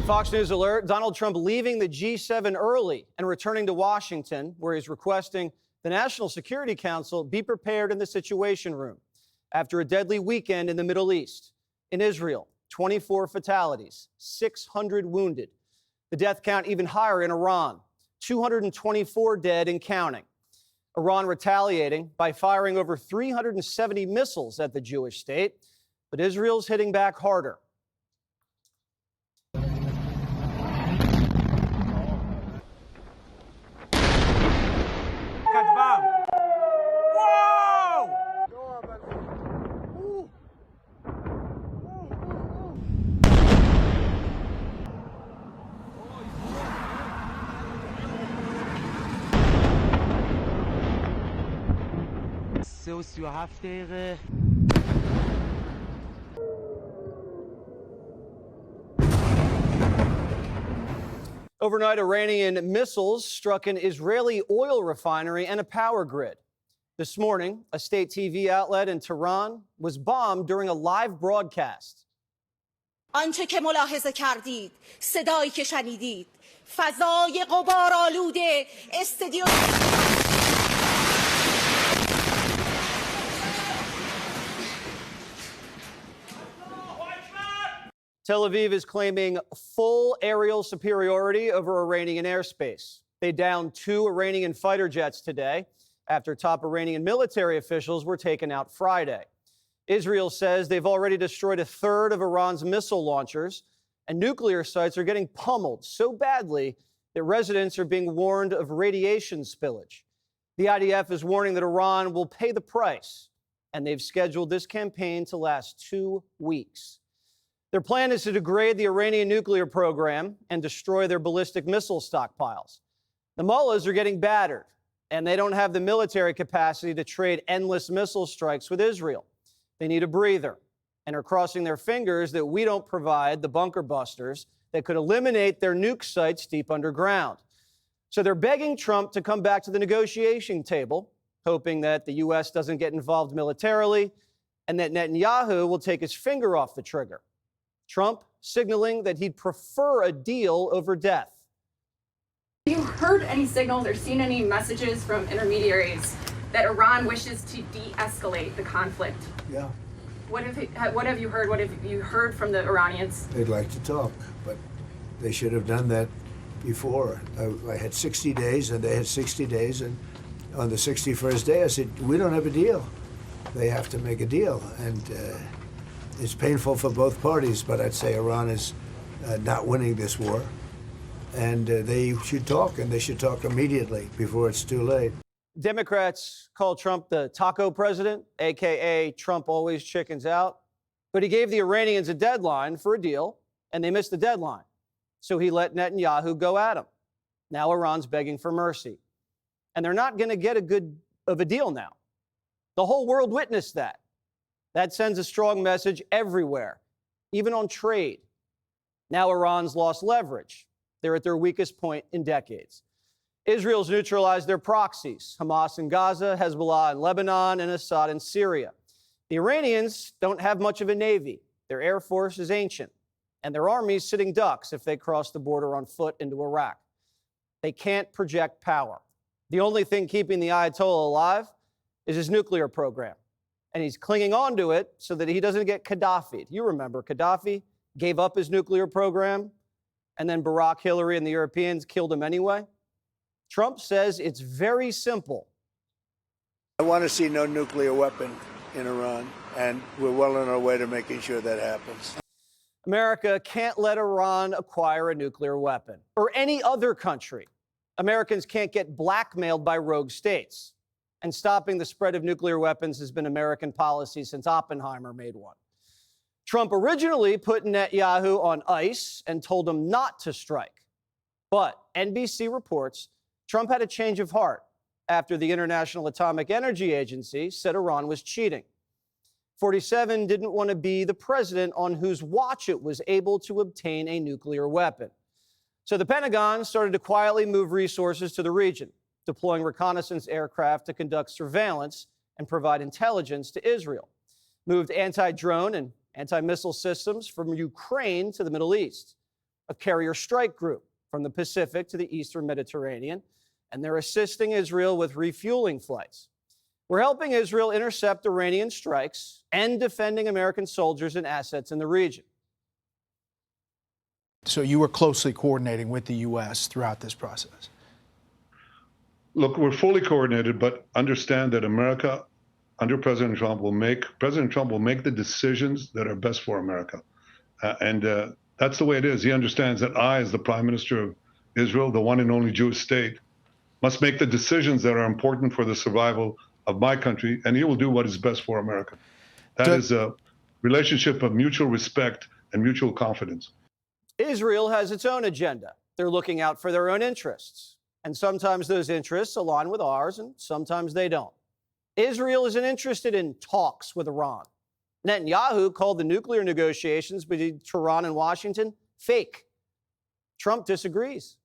Fox News alert, Donald Trump leaving the G7 early and returning to Washington, where he's requesting the National Security Council be prepared in the Situation Room after a deadly weekend in the Middle East. In Israel, 24 fatalities, 600 wounded. The death count even higher in Iran, 224 dead and counting. Iran retaliating by firing over 370 missiles at the Jewish state, but Israel's hitting back harder. Overnight, Iranian missiles struck an Israeli oil refinery and a power grid. This morning, a state TV outlet in Tehran was bombed during a live broadcast. آنچه که ملاحظه کردید، صدایی که شنیدید، فضای غبارآلود استادیوم. Tel Aviv is claiming full aerial superiority over Iranian airspace. They downed 2 Iranian fighter jets today after top Iranian military officials were taken out Friday. Israel says they've already destroyed a third of Iran's missile launchers, and nuclear sites are getting pummeled so badly that residents are being warned of radiation spillage. The IDF is warning that Iran will pay the price, and they've scheduled this campaign to last 2 weeks. Their plan is to degrade the Iranian nuclear program and destroy their ballistic missile stockpiles. The mullahs are getting battered, and they don't have the military capacity to trade endless missile strikes with Israel. They need a breather and are crossing their fingers that we don't provide the bunker busters that could eliminate their nuke sites deep underground. So they're begging Trump to come back to the negotiation table, hoping that the U.S. doesn't get involved militarily and that Netanyahu will take his finger off the trigger. Trump signaling that he'd prefer a deal over death. Have you heard any signals or seen any messages from intermediaries that Iran wishes to de-escalate the conflict? Yeah. What have you heard? What have you heard from the Iranians? They'd like to talk, but they should have done that before. I had 60 days, and they had 60 days, and on the 61st day, I said, we don't have a deal. They have to make a deal, and it's painful for both parties, but I'd say Iran is not winning this war, and they should talk, and they should talk immediately before it's too late. Democrats call Trump the taco president, a.k.a. Trump always chickens out. But he gave the Iranians a deadline for a deal, and they missed the deadline. So he let Netanyahu go at him. Now Iran's begging for mercy. And they're not going to get a good of a deal now. The whole world witnessed that. That sends a strong message everywhere, even on trade. Now Iran's lost leverage. They're at their weakest point in decades. Israel's neutralized their proxies, Hamas in Gaza, Hezbollah in Lebanon, and Assad in Syria. The Iranians don't have much of a navy. Their air force is ancient, and their army's sitting ducks if they cross the border on foot into Iraq. They can't project power. The only thing keeping the Ayatollah alive is his nuclear program, and he's clinging on to it so that he doesn't get Gaddafi'd. You remember Gaddafi gave up his nuclear program, and then Barack, Hillary, and the Europeans killed him anyway. Trump says it's very simple. I want to see no nuclear weapon in Iran, and we're well on our way to making sure that happens. America can't let Iran acquire a nuclear weapon, or any other country. Americans can't get blackmailed by rogue states. And stopping the spread of nuclear weapons has been American policy since Oppenheimer made one. Trump originally put Netanyahu on ice and told him not to strike. But NBC reports Trump had a change of heart after the International Atomic Energy Agency said Iran was cheating. 47 didn't want to be the president on whose watch it was able to obtain a nuclear weapon. So the Pentagon started to quietly move resources to the region, deploying reconnaissance aircraft to conduct surveillance and provide intelligence to Israel. Moved anti-drone and anti-missile systems from Ukraine to the Middle East. a carrier strike group from the Pacific to the Eastern Mediterranean, and they're assisting Israel with refueling flights. We're helping Israel intercept Iranian strikes and defending American soldiers and assets in the region. So you were closely coordinating with the U.S. throughout this process? Look, we're fully coordinated, but understand that America, under President Trump, will make the decisions that are best for America. And that's the way it is. He understands that I, as the Prime Minister of Israel, the one and only Jewish state, must make the decisions that are important for the survival of my country, and he will do what is best for America. That is a relationship of mutual respect and mutual confidence. Israel has its own agenda. They're looking out for their own interests. And sometimes those interests align with ours, and sometimes they don't. Israel isn't interested in talks with Iran. Netanyahu called the nuclear negotiations between Tehran and Washington fake. Trump disagrees.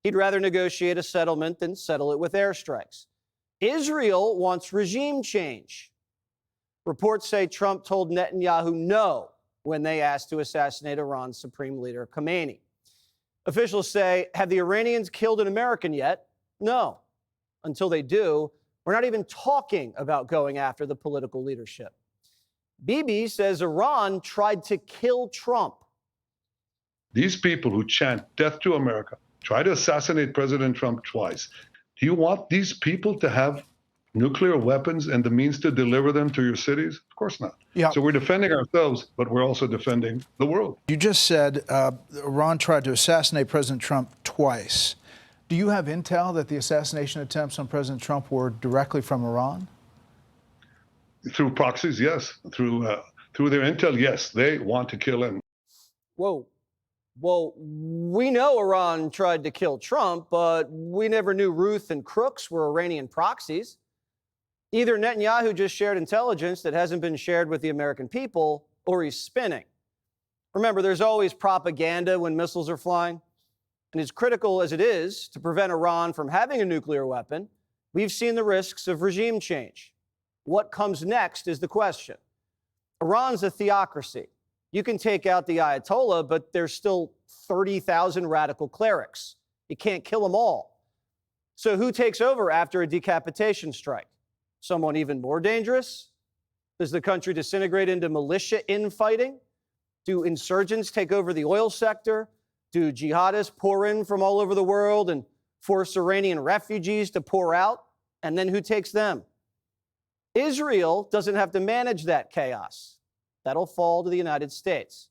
He'd rather negotiate a settlement than settle it with airstrikes. Israel wants regime change. Reports say Trump told Netanyahu no when they asked to assassinate Iran's Supreme Leader Khamenei. Officials say, have the Iranians killed an American yet? No. Until they do, we're not even talking about going after the political leadership. Bibi says Iran tried to kill Trump. These people who chant death to America, try to assassinate President Trump twice. Do you want these people to have nuclear weapons and the means to deliver them to your cities? Of course not. Yeah. So we're defending ourselves, but we're also defending the world. You just said Iran tried to assassinate President Trump twice. Do you have intel that the assassination attempts on President Trump were directly from Iran? Through proxies, yes. Through their intel, yes. They want to kill him. Whoa. Well, we know Iran tried to kill Trump, but we never knew Ruth and Crooks were Iranian proxies. Either Netanyahu just shared intelligence that hasn't been shared with the American people, or he's spinning. Remember, there's always propaganda when missiles are flying. And as critical as it is to prevent Iran from having a nuclear weapon, we've seen the risks of regime change. What comes next is the question. Iran's a theocracy. You can take out the Ayatollah, but there's still 30,000 radical clerics. You can't kill them all. So who takes over after a decapitation strike? Someone even more dangerous? Does the country disintegrate into militia infighting? Do insurgents take over the oil sector? Do jihadists pour in from all over the world and force Iranian refugees to pour out? And then who takes them? Israel doesn't have to manage that chaos. That'll fall to the United States.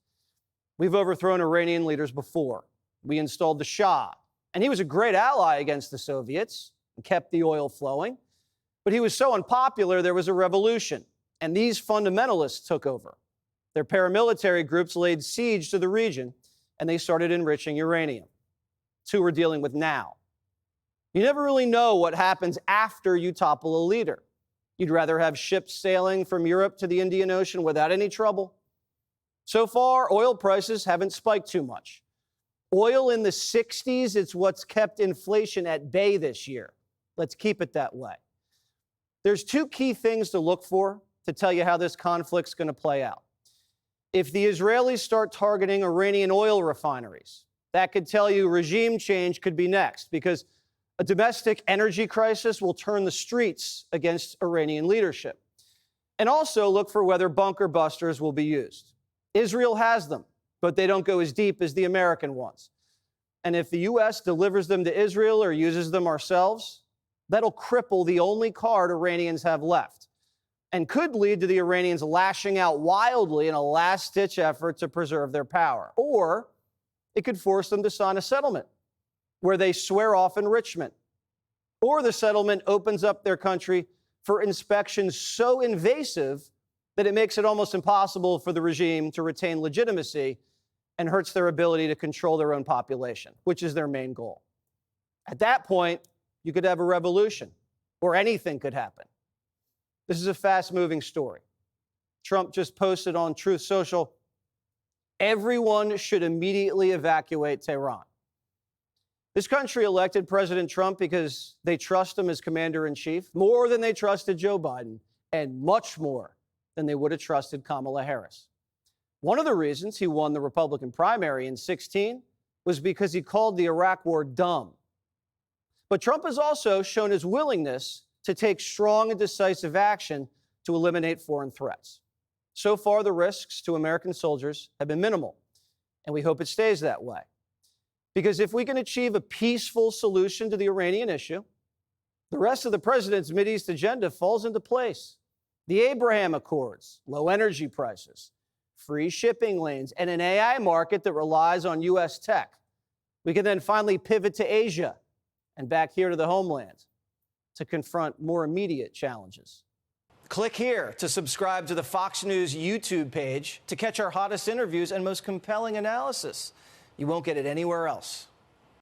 We've overthrown Iranian leaders before. We installed the Shah, and he was a great ally against the Soviets and kept the oil flowing. But he was so unpopular, there was a revolution, and these fundamentalists took over. Their paramilitary groups laid siege to the region, and they started enriching uranium. It's who we're dealing with now. You never really know what happens after you topple a leader. You'd rather have ships sailing from Europe to the Indian Ocean without any trouble. So far, oil prices haven't spiked too much. Oil in the 60s, it's what's kept inflation at bay this year. Let's keep it that way. There's two key things to look for to tell you how this conflict's going to play out. If the Israelis start targeting Iranian oil refineries, that could tell you regime change could be next, because a domestic energy crisis will turn the streets against Iranian leadership. And also look for whether bunker busters will be used. Israel has them, but they don't go as deep as the American ones. And if the U.S. delivers them to Israel or uses them ourselves, that'll cripple the only card Iranians have left, and could lead to the Iranians lashing out wildly in a last-ditch effort to preserve their power. Or it could force them to sign a settlement where they swear off enrichment. Or the settlement opens up their country for inspections so invasive that it makes it almost impossible for the regime to retain legitimacy and hurts their ability to control their own population, which is their main goal. At that point, you could have a revolution, or anything could happen. This is a fast-moving story. Trump just posted on Truth Social, everyone should immediately evacuate Tehran. This country elected President Trump because they trust him as commander-in-chief more than they trusted Joe Biden, and much more than they would have trusted Kamala Harris. One of the reasons he won the Republican primary in 2016 was because he called the Iraq war dumb. But Trump has also shown his willingness to take strong and decisive action to eliminate foreign threats. So far, the risks to American soldiers have been minimal, and we hope it stays that way. Because if we can achieve a peaceful solution to the Iranian issue, the rest of the president's Mideast agenda falls into place. The Abraham Accords, low energy prices, free shipping lanes, and an AI market that relies on U.S. tech. We can then finally pivot to Asia and back here to the homeland to confront more immediate challenges. Click here to subscribe to the Fox News YouTube page to catch our hottest interviews and most compelling analysis. You won't get it anywhere else.